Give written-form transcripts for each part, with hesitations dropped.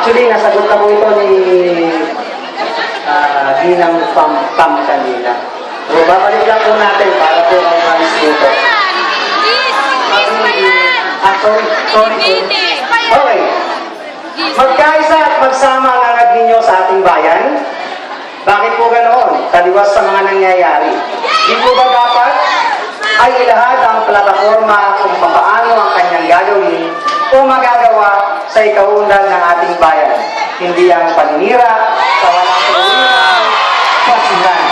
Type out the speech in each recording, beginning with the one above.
Actually, nasagot na po ito ni Ginang Pam kanina. So, babalik lang po natin para po ang malis dito. Sorry. Okay. Magkaisa at magsama ang angad ninyo sa ating bayan. Bakit po ganoon? Taliwas sa mga nangyayari. Di po ba dapat ay ilahad ang plataforma kung paano ang kanyang gagawin o magagawa sa ikaunlad ng ating bayan? Hindi ang paninira sa walang paninira, pasihan.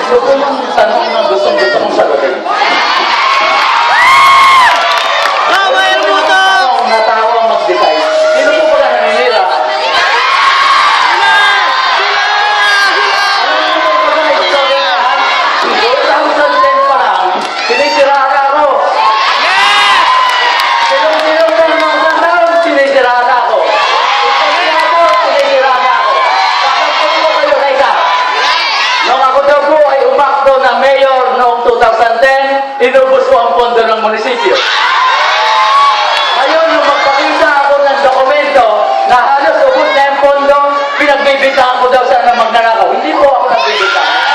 Ito po yung tanong na gusto kong sagutin. Natawa mag-decide. Sino po pala naninira? Pa lang, sinisiraan ako. Sinong na mga taon, sinisiraan ako. Sinisiraan ako. Sasabihin ko kayo na isa. Nung ako daw po ay umakto na mayor noong 2010, inubos ko ang pondo ng munisipyo. Ngayon, nung magpakita ako ng dokumento na halos ubos na yung pondo, pinagbibitahan ko daw sana magnanakaw. Hindi po ako nagbibitahan.